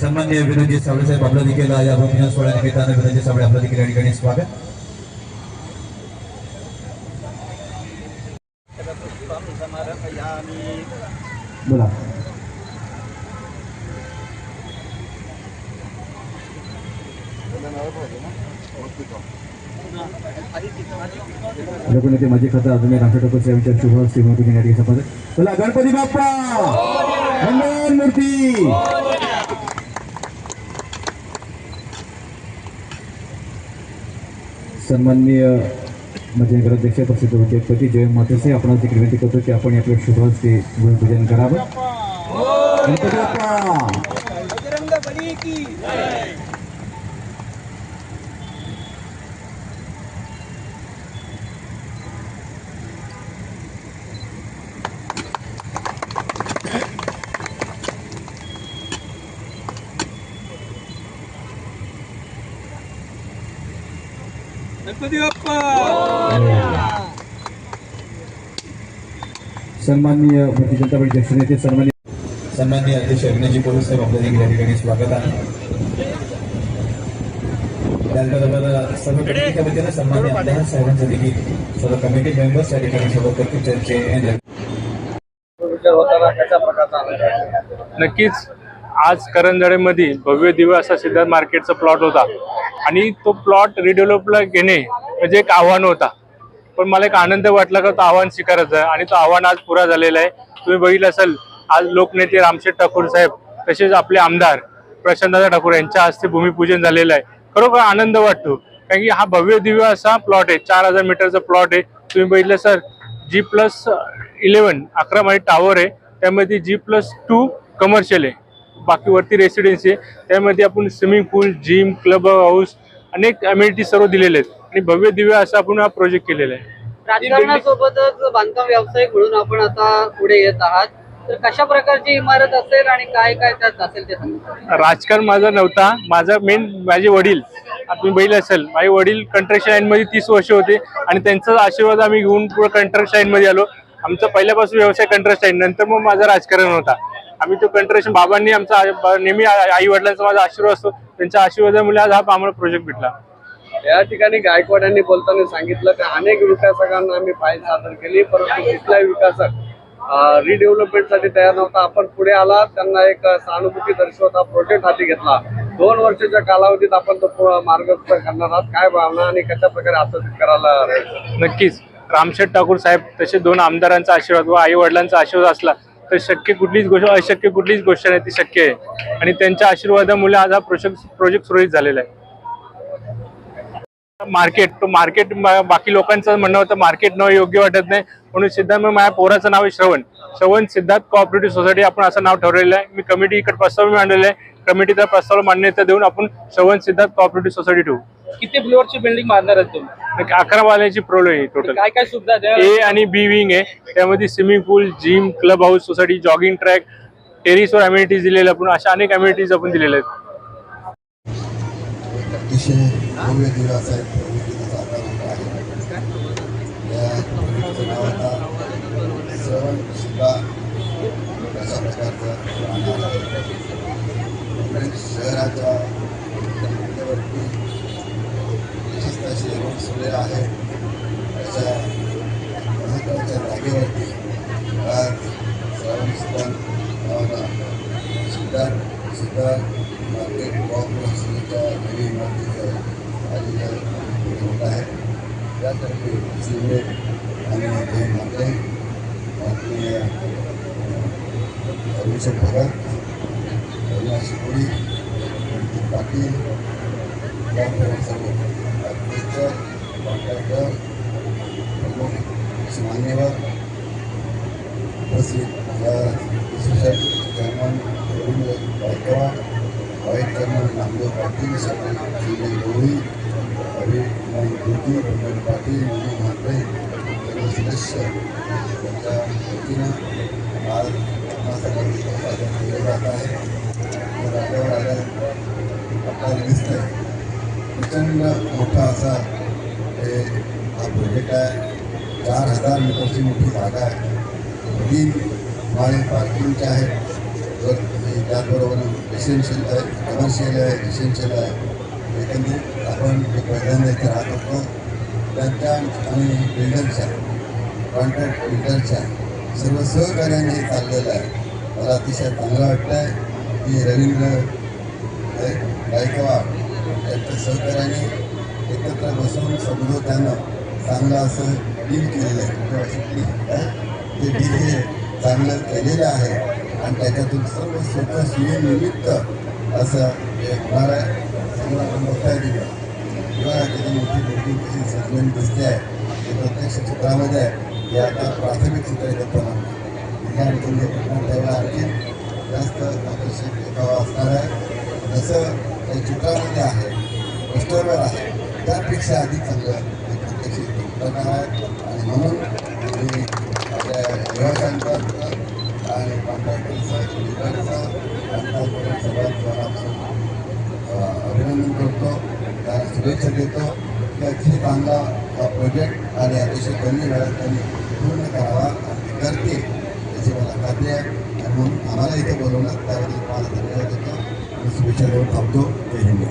सन्माननीय विनोदजी साबळे साहेब आपलं देखील या भूमिका सोहळ्यानिमित्तानं विनोदजी साबळे आपलं देखील या ठिकाणी स्वागत. बोला. लोकनेते माजी खासदार अजून रामशेठ ठाकूर साहेबांच्या शुभ श्रीमती या ठिकाणी शपथ. बोला गणपती बाप्पा मंगल मूर्ती. सन्माननीय माझे नगराध्यक्ष प्रसिद्ध उद्योगपती जयंत मातेसे आपण देखील विनंती करतो की आपण आपल्या शुभ हस्ते भूमिपूजन करावं. गणपती बाप्पा. सन्माननीय भारतीय जनता पार्टी ज्येष्ठ नेते सन्माननीय अध्यक्ष विनोदजी पोलीस साहेब आपल्या देखील या ठिकाणी स्वागत आहे. त्याचबरोबर सर्व कमिटीच्या वतीनं सन्माननीय आमदार साहेबांचं देखील सर्व कमिटी मेंबर्स या ठिकाणी सोबत करतील. चर्चे नक्कीच आज करंजळेमध्ये भव्य दिव्य असा सिद्धार्थ मार्केटचा प्लॉट होता आणि तो प्लॉट रिडेव्हलपला घेणे म्हणजे एक आव्हान होता. पण मला एक आनंद वाटला का तो आव्हान स्वीकारायचं आहे आणि तो आव्हान आज पुरा झालेला आहे. तुम्ही बघितलं असेल आज लोकनेते रामशेठ ठाकूर साहेब तसेच आपले आमदार प्रशांतदादा ठाकूर यांच्या हस्ते भूमिपूजन झालेलं आहे. खरोखर आनंद वाटतो कारण की हा भव्य दिव्य असा प्लॉट आहे. 4000 मीटरचा प्लॉट आहे. तुम्ही बघितलं सर G+11 11 माळी टावर आहे. त्यामध्ये G+2 कमर्शियल आहे. बाकी वरती रेसिडेन्सी आहे. त्यामध्ये आपण swimming pool gym club house अनेक अमेनिटी सर्व दिलेले आहेत आणि भव्य दिव्य असा आपण हा प्रोजेक्ट केलेला आहे. राजकारणासोबतच बांधकाम व्यावसायिक म्हणून आपण आता पुढे येत आहात तर कशा प्रकारची इमारत असेल आणि काय काय त्यात असेल ते सांगा. राजकारण माझा नव्हता. माझे वडील तुम्ही बघितलं असेल माझे वडील कंस्ट्रक्शन लाईन मध्ये 30 वर्ष होते आणि त्यांचा आशीर्वाद आम्ही घेऊन पुढे कंस्ट्रक्शन लाईन मध्ये आलो. आमचा पहिल्यापासून व्यवसाय कंस्ट्रक्शन लाईन नंतर मग माझा राजकारण होता. आम्ही तो कंस्ट्रक्शन बाबांनी आमचा नेहमी आई वडिलांचा माझा आशीर्वाद असतो. त्यांच्या आशीर्वादामुळे आज हा आम्हाला प्रोजेक्ट भेटला. या ठिकाणी गायकवाड यांनी बोलताना सांगितलं की अनेक विकासकांना आम्ही फाईल सादर केली परंतु कुठलाही विकासक रिडेव्हलपमेंटसाठी तयार नव्हता. आपण पुढे आला त्यांना एक सहानुभूती दर्शवता प्रोजेक्ट हाती घेतला. 2 वर्षाच्या कालावधीत आपण तो मार्गदर्शन करणार आहात. काय भावना आणि कशा प्रकारे आत्मसात करायला. नक्कीच रामशेठ ठाकूर साहेब तसे 2 आमदारांचा आशीर्वाद व आई वडिलांचा आशीर्वाद असला तर शक्य कुठलीच गोष्ट अशक्य कुठलीच गोष्ट नाही ती शक्य आहे आणि त्यांच्या आशीर्वादामुळे आज हा प्रोजेक्ट सुरळीत झालेला आहे. मार्केट बाकी लोकांचं म्हणणं होतं मार्केट न योग्य वाटत नाही म्हणून सिद्धार्थ माझ्या पोराचं नाव आहे श्रवण सिद्धार्थ कोऑपरेटिव्ह सोसायटी आपण असं नाव ठरवलेलं आहे. मी कमिटी इकडे प्रस्ताव मांडलेला आहे. कमिटीचा प्रस्ताव मान्यता देऊन आपण श्रवण सिद्धार्थ कोऑपरेटिव्ह सोसायटी ठेवू. किती फ्लोअरची बिल्डिंग बांधणार आहेत तुम्ही? 11 वाल्याची प्रोलो आहे टोटल. काय काय सुविधा A आणि B विंग आहे. त्यामध्ये swimming pool gym club house society jogging track टेरिसवर अमेनिटीज दिलेल्या आपण अशा अनेक अमेनिटीज आपण दिलेल्या आहेत. अतिशय भव्य दिव्य असा एक प्रवृत्तीचा आकार आहे. या प्रवृत्तीचं नाव आता श्रवण सुद्धा अशा प्रकारचं राहणार आहे. शहराच्या मध्यवर्ती विशिष्ट असे रोड सुरे आहे. अशा महत्त्वाच्या जागेवरती आज श्रवण सुद्धा नावाला सुद्धा मार्केट कॉर्पोरेशनच्या नवी इमारतीचं आयोजन होत आहे. त्यातर्फे सिमेंट आणि ते माते माननीय अभिषेक भगत अविनाश शिकोडी पाटील त्याप्रमाणे सर्व अध्यक्ष कॉन्ट्रॅक्टर प्रमुख मान्यवर उपस्थित सोसायटी चेअरमन गायकवाड वाईट चेअरमन नामदेव पाटील संजय गवळी ज्योती प्रमोद पाटील विनय म्हात्रे सर्व सदस्य यांच्या वतीनं आज सादर केलं जात आहे. जागेवर आलं आपल्याला दिसत आहे प्रचंड मोठा असा हा प्रोजेक्ट आहे. 4000 मीटरची मोठी जागा आहे. 3 माळे पार्किंगचे आहेत. जर त्याचबरोबर रेसिडेन्शियल कमर्शियल आहे, रेसिडेन्शियल आहे. एकंदरीत आपण जे पहिल्यांदा इथे राहत होतो त्यांच्या आणि बिल्डरच्या कॉन्ट्रॅक्ट बिल्डरच्या सर्व सहकार्याने हे चाललेलं आहे. मला अतिशय चांगलं वाटतं आहे की रवींद्र गायकवाड यांच्या सहकार्याने एकत्र बसून समझोत्यानं चांगलं असं डील केलेलं आहे. ते डील हे चांगलं केलेलं आहे आणि त्याच्यातून सर्व स्वतः सुनिमित्त असं हे होणार आहे. समजा आपण बघताय तिथं किंवा त्याची मोठी बिल्डिंग कशी सजलेली दिसते आहे ते प्रत्यक्ष चित्रामध्ये आहे. हे आता प्राथमिक चित्र येतं ठिकाणी तेव्हा आणखी जास्त आकर्षक देखावा असणार आहे. जसं त्या चित्रामध्ये आहे पोस्टरवर आहे त्यापेक्षा अधिक चांगलं हे प्रत्यक्ष चित्रकार आहे. आणि म्हणून मी आपल्या रहिवाशांचं आणि कॉन्ट्रॅक्टरचं बिल्डरचं सर्वांचं अभिनंदन करतो, त्यांना शुभेच्छा देतो की अतिशय चांगला हा प्रोजेक्ट आणि अतिशय कमी वेळात त्यांनी पूर्ण करावा आणि करते याची मला खात्री आहे. आणि म्हणून आम्हाला इथे बोलवलं त्याबद्दल मला धन्यवाद देतो आणि शुभेच्छा देऊन थांबतो. जय हिंद.